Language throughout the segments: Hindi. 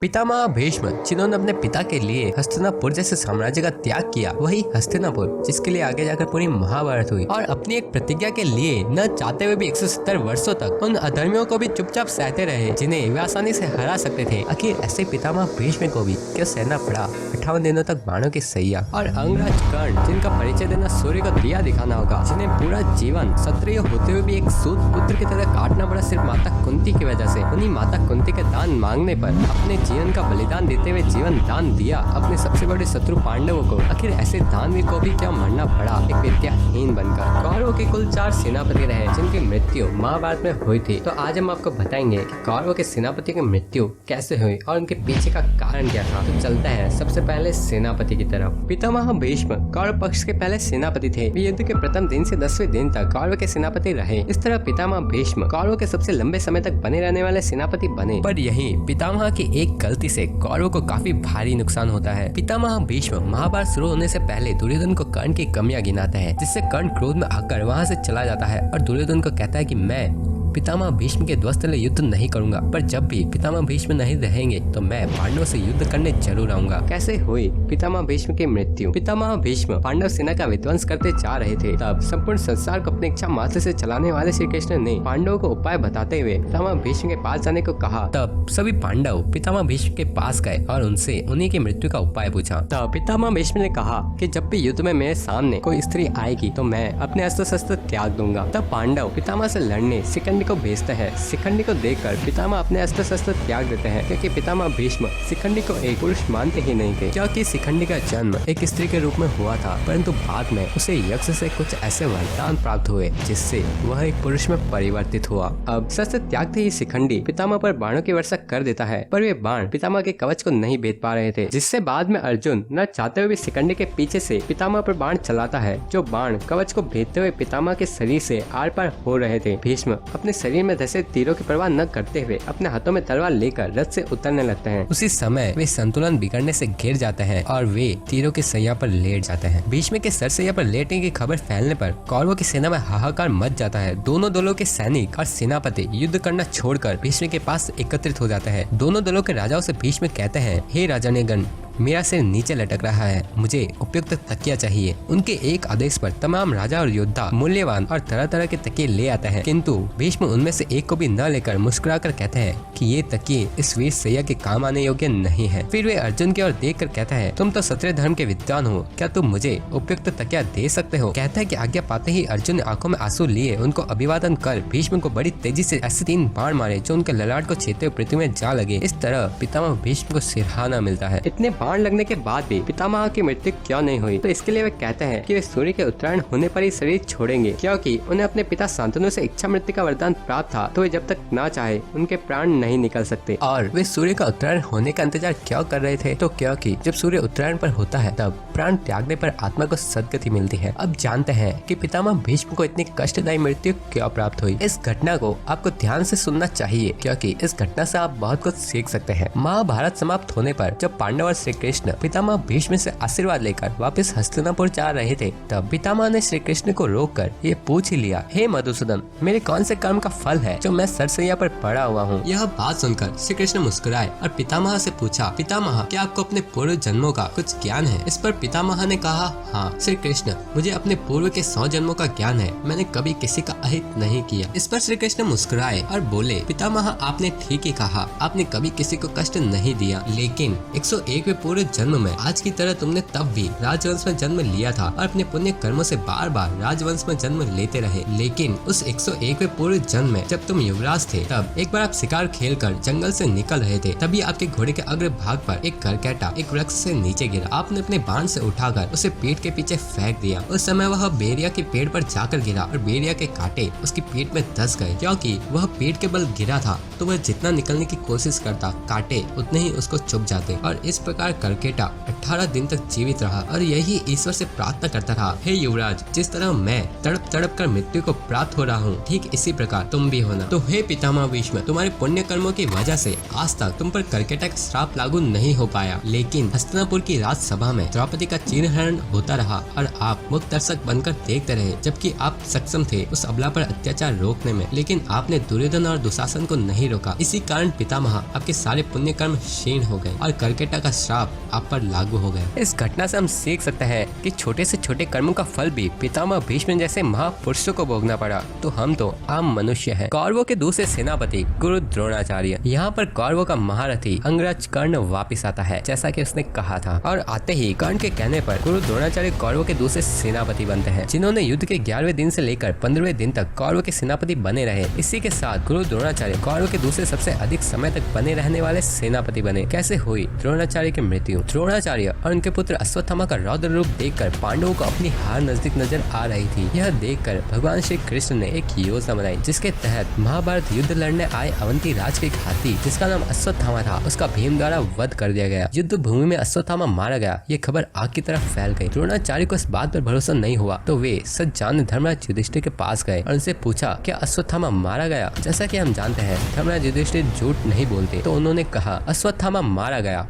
पितामह भीष्म, जिन्होंने अपने पिता के लिए हस्तिनापुर जैसे साम्राज्य का त्याग किया, वही हस्तिनापुर जिसके लिए आगे जाकर पूरी महाभारत हुई, और अपनी एक प्रतिज्ञा के लिए न चाहते हुए भी 170 वर्षों तक उन अधर्मियों को भी चुपचाप सहते रहे जिन्हें वे आसानी से हरा सकते थे। आखिर ऐसे पितामह भीष्म को भी क्यों सहना पड़ा 58 दिनों तक बाणों की सैया। और अंगराज कर्ण, जिनका परिचय देना सूर्य को दिया दिखाना होगा, जिन्हें पूरा जीवन क्षत्रिय होते हुए भी एक सूत पुत्र की तरह काटना पड़ा सिर्फ माता कुंती की वजह से। उन्हीं माता कुंती के दान मांगने पर अपने जीवन का बलिदान देते हुए जीवन दान दिया अपने सबसे बड़े शत्रु पांडवों को। आखिर ऐसे दानवीर को भी क्या मरना पड़ा एक विद्याहीन बनकर। कौरवों के कुल 4 सेनापति रहे जिनकी मृत्यु महाभारत में हुई थी। तो आज हम आपको बताएंगे कि कौरवों के सेनापति की मृत्यु कैसे हुई और उनके पीछे का कारण क्या था। तो चलते हैं सबसे पहले सेनापति की तरफ। पितामह भीष्म कौरव पक्ष के पहले सेनापति थे। वे युद्ध के प्रथम दिन से 10वें दिन तक कौरव के सेनापति रहे। इस तरह पितामह भीष्म कौरवों के सबसे लंबे समय तक बने रहने वाले सेनापति बने। पर यही पितामह की एक गलती से कौरवों को काफी भारी नुकसान होता है। पितामह भीष्म महाभारत शुरू होने से पहले दुर्योधन को कर्ण की कमियां गिनाते हैं, जिससे कर्ण क्रोध में आकर वहां से चला जाता है और दुर्योधन को कहता है कि मैं पितामह भीष्म के ध्वस्त लिए युद्ध नहीं करूंगा, पर जब भी पितामह भीष्म नहीं रहेंगे तो मैं पांडवों से युद्ध करने जरूर आऊंगा। कैसे हुई पितामह भीष्म की मृत्यु। पितामह भीष्म पांडव सेना का विध्वंस करते जा रहे थे। तब संपूर्ण संसार को अपनी इच्छा मात्र से चलाने वाले श्री कृष्ण ने पांडवों को उपाय बताते हुए पितामह भीष्म के पास जाने को कहा। तब सभी पांडव पितामह भीष्म के पास गए और उनसे उन्हीं की मृत्यु का उपाय पूछा। तब पितामह भीष्म ने कहा कि जब भी युद्ध में मेरे सामने कोई स्त्री आएगी तो मैं अपने अस्त्र शस्त्र त्याग दूंगा। तब पांडव पितामह से लड़ने शिखंडी को भेजते हैं। शिखंडी को देखकर पितामह अपने अस्त्र शस्त्र त्याग देते हैं, क्योंकि पितामह भीष्म शिखंडी को एक पुरुष मानते ही नहीं थे। क्योंकि शिखंडी का जन्म एक स्त्री के रूप में हुआ था, परंतु बाद में उसे यक्ष से कुछ ऐसे वरदान प्राप्त हुए जिससे वह एक पुरुष में परिवर्तित हुआ। अब शस्त्र त्यागते ही शिखंडी पितामह पर बाणों की वर्षा कर देता है, पर वे बाण पितामह के कवच को नहीं भेद पा रहे थे, जिससे बाद में अर्जुन न चाहते हुए भी शिखंडी के पीछे से पितामह पर बाण चलाता है, जो बाण कवच को भेदते हुए पितामह के शरीर से आर पार हो रहे थे। भीष्म अपने शरीर में धसे तीरों की परवाह न करते हुए अपने हाथों में तलवार लेकर रथ से उतरने लगते हैं। उसी समय वे संतुलन बिगड़ने से गिर जाते हैं और वे तीरों की सैया पर लेट जाते हैं। भीष्म के सर सैया पर लेटने की खबर फैलने पर कौरवों की सेना में हाहाकार मच जाता है। दोनों दलों के सैनिक और सेनापति युद्ध करना छोड़कर भीष्म के पास एकत्रित हो जाते हैं। दोनों दलों के राजाओं से भीष्म कहते हैं, हे राजनेगण, मेरा सिर नीचे लटक रहा है, मुझे उपयुक्त तकिया चाहिए। उनके एक आदेश पर तमाम राजा और योद्धा मूल्यवान और तरह तरह के तकिए ले आते हैं, किंतु भीष्म उनमें से एक को भी न लेकर मुस्कुराकर कहते हैं कि ये तकिए इस वीर सैया के काम आने योग्य नहीं है। फिर वे अर्जुन की ओर देखकर कहते हैं, तुम तो क्षत्रिय धर्म के विद्वान हो, क्या तुम मुझे उपयुक्त तकिया दे सकते हो। कहता है कि आज्ञा पाते ही अर्जुन ने आंखों में आंसू लिए उनको अभिवादन कर भीष्म को बड़ी तेजी से ऐसे 3 बाण मारे जो उनके ललाट को छेदते हुए पृथ्वी में जा लगे। इस तरह पितामह भीष्म को सिरहाना मिलता है। इतने बाण लगने के बाद भी पितामह की मृत्यु क्यों नहीं हुई, तो इसके लिए वे कहते हैं कि वे सूर्य के उत्तरायण होने पर ही शरीर छोड़ेंगे, क्योंकि उन्हें अपने पिता शांतनु से इच्छा मृत्यु का वरदान प्राप्त था, तो वे जब तक ना चाहे उनके प्राण नहीं निकल सकते। और वे सूर्य का उत्तरायण होने का इंतजार क्यों कर रहे थे, तो क्योंकि जब सूर्य उत्तरायण पर होता है तब प्राण त्यागने पर आत्मा को सद्गति मिलती है। अब जानते हैं कि पितामह भीष्म को इतनी कष्टदायी मृत्यु क्यों प्राप्त हुई। इस घटना को आपको ध्यान से सुनना चाहिए, क्योंकि इस घटना से आप बहुत कुछ सीख सकते हैं। महाभारत समाप्त होने पर जब पांडव और श्री कृष्ण पितामह भीष्म से आशीर्वाद लेकर वापस हस्तिनापुर जा रहे थे, तब पितामह ने श्री कृष्ण को रोककर ये पूछ ही लिया, हे मधुसूदन, मेरे कौन से कर्म का फल है जो मैं सरसैया पर पड़ा हुआ हूँ। यह बात सुनकर श्री कृष्ण मुस्कुराए और पितामह से पूछा, पितामह, क्या आपको अपने पूर्व जन्मों का कुछ ज्ञान है। इस पर पितामह ने कहा, हाँ श्री कृष्ण, मुझे अपने पूर्व के 100 जन्मों का ज्ञान है, मैंने कभी किसी का अहित नहीं किया। इस पर श्री कृष्ण मुस्कुराए और बोले, पितामह, आपने ठीक ही कहा, आपने कभी किसी को कष्ट नहीं दिया, लेकिन 101वें पूर्व जन्म में आज की तरह तुमने तब भी राजवंश में जन्म लिया था और अपने पुण्य कर्मों से बार बार राजवंश में जन्म लेते रहे। लेकिन उस 101वें पूर्व जन्म में जब तुम युवराज थे, तब एक बार आप शिकार खेलकर जंगल से निकल रहे थे, तभी आपके घोड़े के अग्र भाग पर एक करकेटा एक वृक्ष से नीचे गिरा। आपने अपने बाण से उठाकर उसे पीठ के पीछे फेंक दिया। उस समय वह बेरिया के पेड़ पर जाकर गिरा और बेरिया के कांटे उसकी पीठ में धस गए। क्योंकि वह पेड़ के बल गिरा था, तो वह जितना निकलने की कोशिश करता, कांटे उतने ही उसको चुभ जाते और इस प्रकार बेकार करकेटा 18 दिन तक जीवित रहा और यही ईश्वर से प्रार्थना करता रहा, हे युवराज, जिस तरह मैं तड़प तड़प कर मृत्यु को प्राप्त हो रहा हूँ, ठीक इसी प्रकार तुम भी होना। तो हे पितामह भीष्म, तुम्हारे पुण्य कर्मों की वजह से आज तक तुम पर करकेटा का श्राप लागू नहीं हो पाया, लेकिन हस्तिनापुर की राजसभा में द्रौपदी का चीरहरण होता रहा और आप मुक्त दर्शक बनकर देखते रहे, जबकि आप सक्षम थे उस अबला पर अत्याचार रोकने में, लेकिन आपने दुर्योधन और दुशासन को नहीं रोका। इसी कारण पितामह आपके सारे पुण्य कर्म क्षीण हो गए और करकेटा का श्राप आप पर लागू हो गया। इस घटना से हम सीख सकते हैं कि छोटे से छोटे कर्मों का फल भी पितामह भीष्म जैसे महापुरुषों को भोगना पड़ा, तो हम तो आम मनुष्य हैं। कौरवों के दूसरे सेनापति गुरु द्रोणाचार्य। यहाँ पर कौरवों का महारथी अंगराज कर्ण वापिस आता है, जैसा कि उसने कहा था, और आते ही कर्ण के कहने पर गुरु द्रोणाचार्य कौरवों के दूसरे सेनापति बनते हैं, जिन्होंने युद्ध के 11वें दिन से लेकर 15वें दिन तक कौरवों के सेनापति बने रहे। इसी के साथ गुरु द्रोणाचार्य कौरवों के दूसरे सबसे अधिक समय तक बने रहने वाले सेनापति बने। कैसे हुई द्रोणाचार्य की मृत्यु? द्रोणाचार्य और उनके पुत्र अश्वत्थामा का रौद्र रूप देखकर पांडवों को अपनी हार नजदीक नजर आ रही थी। यह देखकर भगवान श्री कृष्ण ने एक योजना बनाई, जिसके तहत महाभारत युद्ध लड़ने आए अवंती राज के हाथी, जिसका नाम अश्वत्थामा था, उसका भीम द्वारा वध कर दिया गया। युद्ध भूमि में अश्वत्थामा मारा गया, ये खबर आग की तरफ फैल गई। द्रोणाचार्य को इस बात पर भरोसा नहीं हुआ, तो वे सच जान धर्मराज युधिष्ठिर के पास गए और उनसे पूछा, क्या अश्वत्थामा मारा गया? जैसा कि हम जानते हैं धर्मराज युधिष्ठिर झूठ नहीं बोलते, तो उन्होंने कहा, अश्वत्थामा मारा गया,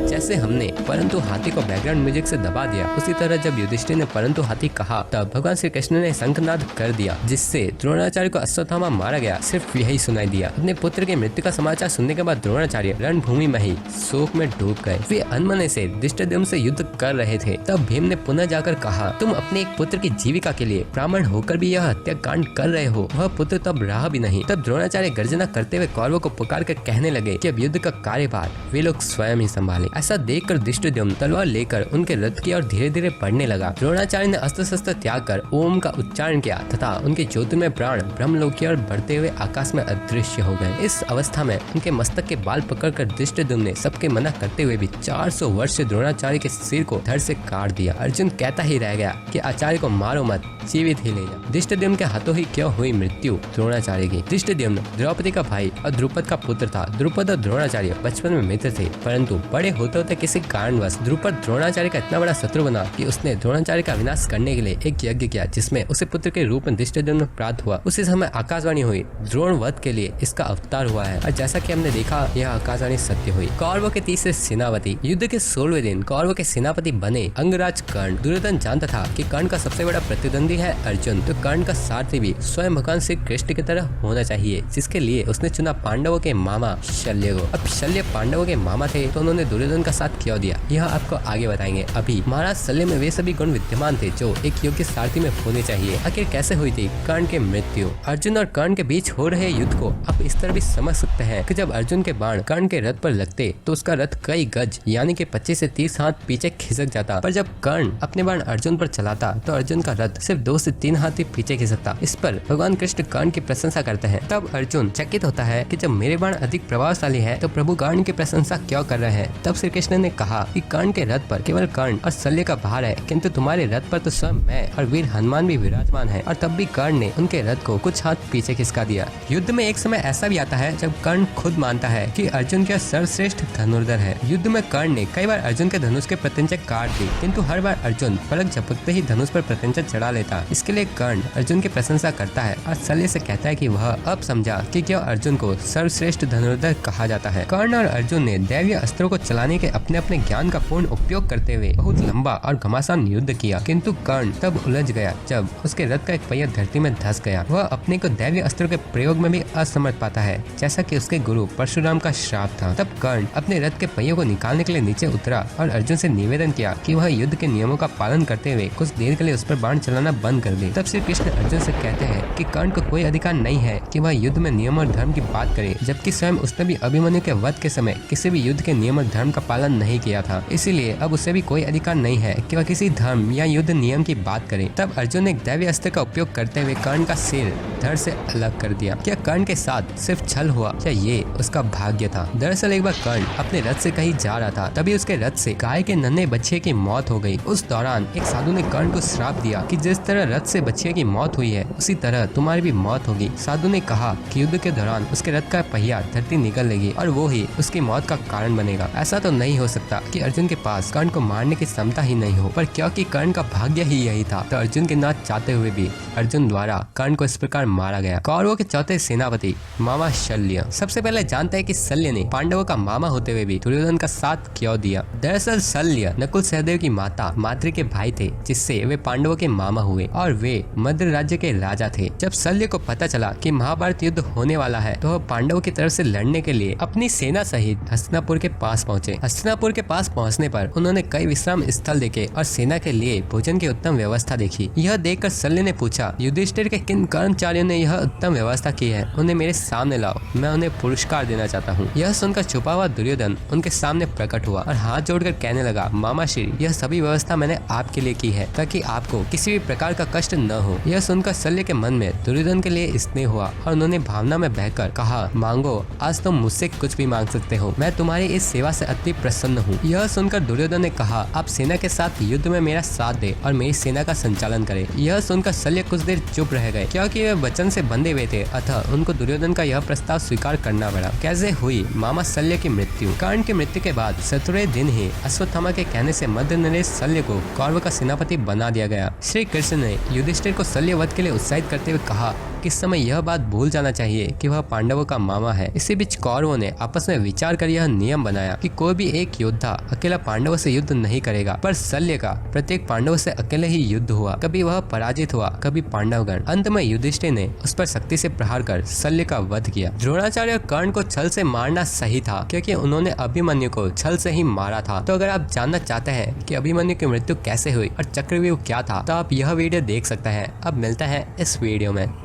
जैसे हमने परंतु हाथी को बैकग्राउंड म्यूजिक से दबा दिया, उसी तरह जब युधिष्ठिर ने परंतु हाथी कहा, तब भगवान श्री कृष्ण ने शंखनाद कर दिया, जिससे द्रोणाचार्य को अश्वत्थामा मारा गया सिर्फ यही सुनाई दिया। अपने पुत्र की मृत्यु का समाचार सुनने के बाद द्रोणाचार्य रणभूमि में ही शोक में डूब गए। वे अनमने से धृष्टद्युम्न से युद्ध कर रहे थे। तब भीम ने पुनः जाकर कहा, तुम अपने एक पुत्र की जीविका के लिए ब्राह्मण होकर भी यह हत्याकांड कर रहे हो। वह पुत्र तब रहा भी नहीं। तब द्रोणाचार्य गर्जना करते हुए कौरवों को पुकार कर कहने लगे कि अब युद्ध का कार्यभार वे लोग स्वयं ही संभाले। ऐसा देखकर धृष्टद्युम्न तलवार लेकर उनके रथ की ओर धीरे धीरे बढ़ने लगा। द्रोणाचार्य ने अस्त्र शस्त्र त्याग कर ओम का उच्चारण किया तथा उनके ज्योतिर्मय प्राण ब्रह्मलोक की ओर बढ़ते हुए आकाश में अदृश्य हो गए। इस अवस्था में उनके मस्तक के बाल पकड़कर धृष्टद्युम्न ने सबके मना करते हुए भी 400 वर्ष से द्रोणाचार्य के सिर को धड़ से काट दिया। अर्जुन कहता ही रह गया कि आचार्य को मारो मत, जीवित ही ले जाओ। धृष्टद्युम्न के हाथों ही क्यों हुई मृत्यु द्रोणाचार्य की? धृष्टद्युम्न द्रौपदी का भाई और द्रुपद का पुत्र था। द्रुपद और द्रोणाचार्य बचपन में मित्र थे, परंतु बड़े होते होते किसी कारणवश द्रुपद द्रोणाचार्य का इतना बड़ा शत्रु बना कि उसने द्रोणाचार्य का विनाश करने के लिए एक यज्ञ किया, जिसमें उसे पुत्र के रूप में धृष्टद्युम्न प्राप्त हुआ। उसी समय आकाशवाणी हुई, द्रोण वध के लिए इसका अवतार हुआ है, और जैसा कि हमने देखा यह आकाशवाणी सत्य हुई। कौरवों के तीसरे सेनापति। युद्ध के 16वें दिन कौरवों के सेनापति बने अंगराज कर्ण। दुर्योधन जानता था कि कर्ण का सबसे बड़ा प्रतिद्वंदी है अर्जुन, तो कर्ण का सारथी भी स्वयं भगवान श्री कृष्ण की तरह होना चाहिए, जिसके लिए उसने चुना पांडवों के मामा शल्य को। अब शल्य पांडवों के मामा थे, तो उन्होंने दुर्योधन का साथ क्यों दिया, यह आपको आगे बताएंगे। अभी महाराज शल्य में वे सभी गुण विद्यमान थे जो एक योग्य सारथी में होने चाहिए। आखिर कैसे हुई थी कर्ण की मृत्यु? अर्जुन और कर्ण के बीच हो रहे युद्ध को आप इस तरह भी समझ सकते हैं कि जब अर्जुन के बाण कर्ण के रथ पर लगते तो उसका रथ कई गज यानी कि 25 से 30 हाथ पीछे खिसक जाता, पर जब कर्ण अपने बाण अर्जुन पर चलाता तो अर्जुन का रथ सिर्फ 2 से 3 हाथ ही पीछे खिसकता। इस पर भगवान कृष्ण कर्ण की प्रशंसा करते हैं। तब अर्जुन चकित होता है कि जब मेरे बाण अधिक प्रभावशाली है तो प्रभु कर्ण की प्रशंसा क्यों कर रहे हैं? तब श्री कृष्ण ने कहा कि कर्ण के रथ पर केवल कर्ण और शल्य का भार है, किंतु तुम्हारे रथ पर तो स्वयं मैं और वीर हनुमान भी विराजमान है। और तब भी कर्ण ने उनके रथ को कुछ हाथ पीछे खिसका दिया। युद्ध में एक समय ऐसा भी आता है जब कर्ण खुद मानता है कि अर्जुन क्या सर्वश्रेष्ठ धनुर्धर है। युद्ध में कर्ण ने कई बार अर्जुन के धनुष के प्रत्यंचा काट दी, किंतु हर बार अर्जुन पलक झपकते ही धनुष पर प्रत्यंचा चढ़ा लेता। इसके लिए कर्ण अर्जुन की प्रशंसा करता है और शल्य से कहता है कि वह अब समझा कि क्यों अर्जुन को सर्वश्रेष्ठ धनुर्धर कहा जाता है। कर्ण और अर्जुन ने दैवीय अस्त्रों को चलाने के अपने अपने ज्ञान का पूर्ण उपयोग करते हुए बहुत लंबा और घमासान युद्ध किया, किंतु कर्ण तब उलझ गया जब उसके रथ का एक पहिया धरती में धंस गया। वह अपने को दैवीय अस्त्रों के प्रयोग में भी असमर्थ पाता है, जैसा कि उसके गुरु परशुराम का श्राप था। तब कर्ण अपने रथ के पहियों को निकालने के लिए नीचे उतरा और अर्जुन से निवेदन किया कि वह युद्ध के नियमों का पालन करते हुए कुछ देर के लिए उस पर बाण चलाना बंद कर दे। तब श्री कृष्ण अर्जुन से कहते हैं कि कर्ण को कोई अधिकार नहीं है कि वह युद्ध में नियम और धर्म की बात करे, जबकि स्वयं उसने भी अभिमन्यु के वध के समय किसी भी युद्ध के नियम और धर्म का पालन नहीं किया था। इसीलिए अब उसे भी कोई अधिकार नहीं है कि वह किसी धर्म या युद्ध नियम की बात करे। तब अर्जुन ने एक दैवीय अस्त्र का उपयोग करते हुए कर्ण का सिर धड़ से अलग कर दिया। क्या कर्ण के साथ सिर्फ छल हुआ या ये उसका भाग्य था? दरअसल एक बार कर्ण अपने रथ से कहीं जा रहा था, तभी उसके रथ से गाय के नन्हे बच्चे की मौत हो गई। उस दौरान एक साधु ने कर्ण को श्राप दिया कि जिस तरह रथ से बच्चे की मौत हुई है उसी तरह तुम्हारी भी मौत होगी। साधु ने कहा कि युद्ध के दौरान उसके रथ का पहिया धरती निकल लेगी और वो ही उसकी मौत का कारण बनेगा। ऐसा ऐसा तो नहीं हो सकता कि अर्जुन के पास कर्ण को मारने की क्षमता ही नहीं हो, पर क्योंकि कर्ण का भाग्य ही यही था तो अर्जुन के ना चाहते हुए भी अर्जुन द्वारा कर्ण को इस प्रकार मारा गया। कौरवों के चौथे सेनापति मामा शल्य। सबसे पहले जानते हैं कि शल्य ने पांडवों का मामा होते हुए भी दुर्योधन का साथ क्यों दिया। दरअसल शल्य नकुल सहदेव की माता माद्री के भाई थे, जिससे वे पांडवों के मामा हुए और वे मद्र राज्य के राजा थे। जब शल्य को पता चला कि महाभारत युद्ध होने वाला है तो वह पांडवों की तरफ से लड़ने के लिए अपनी सेना सहित हस्तिनापुर के पास पहुंचे। हस्तिनापुर के पास पहुंचने पर उन्होंने कई विश्राम स्थल देखे और सेना के लिए भोजन की उत्तम व्यवस्था देखी। यह देखकर शल्य ने पूछा, युधिष्ठिर के किन कर्मचारियों ने यह उत्तम व्यवस्था की है, उन्हें मेरे सामने लाओ, मैं उन्हें पुरस्कार देना चाहता हूँ। यह सुनकर छुपा हुआ दुर्योधन उनके सामने प्रकट हुआ और हाथ जोड़कर कहने लगा, मामा श्री, यह सभी व्यवस्था मैंने आपके लिए की है ताकि आपको किसी भी प्रकार का कष्ट न हो। यह सुनकर शल्य के मन में दुर्योधन के लिए स्नेह हुआ और उन्होंने भावना में बहकर कहा, मांगो, आज तुम मुझसे कुछ भी मांग सकते हो, मैं तुम्हारी इस सेवा से अति प्रसन्न हूँ। यह सुनकर दुर्योधन ने कहा, आप सेना के साथ युद्ध में मेरा साथ दे और मेरी सेना का संचालन करे। यह सुनकर शल्य कुछ देर चुप रह गए क्योंकि वे वचन से बंधे हुए थे, अतः उनको दुर्योधन का यह प्रस्ताव स्वीकार करना पड़ा। कैसे हुई मामा शल्य की मृत्यु। कर्ण की मृत्यु के बाद 17वें दिन ही अश्वत्थामा के कहने से मध्य नरेश शल्य को कौरव का सेनापति बना दिया गया। श्री कृष्ण ने युधिष्ठिर को शल्य वध के लिए उत्साहित करते हुए कहा कि इस समय यह बात भूल जाना चाहिए कि वह पांडवों का मामा है। इसी बीच कौरवों ने आपस में विचार कर यह नियम बनाया कि कोई भी एक योद्धा अकेला पांडवों से युद्ध नहीं करेगा, पर शल्य का प्रत्येक पांडवों से अकेले ही युद्ध हुआ। कभी वह पराजित हुआ, कभी पांडवगण। अंत में युधिष्ठिर ने उस पर शक्ति से प्रहार कर शल्य का वध किया। द्रोणाचार्य और कर्ण को छल से मारना सही था क्योंकि उन्होंने अभिमन्यु को छल से ही मारा था। तो अगर आप जानना चाहते हैं कि अभिमन्यु की मृत्यु कैसे हुई और चक्रव्यूह क्या था तो आप यह वीडियो देख सकते हैं। अब मिलता है इस वीडियो में।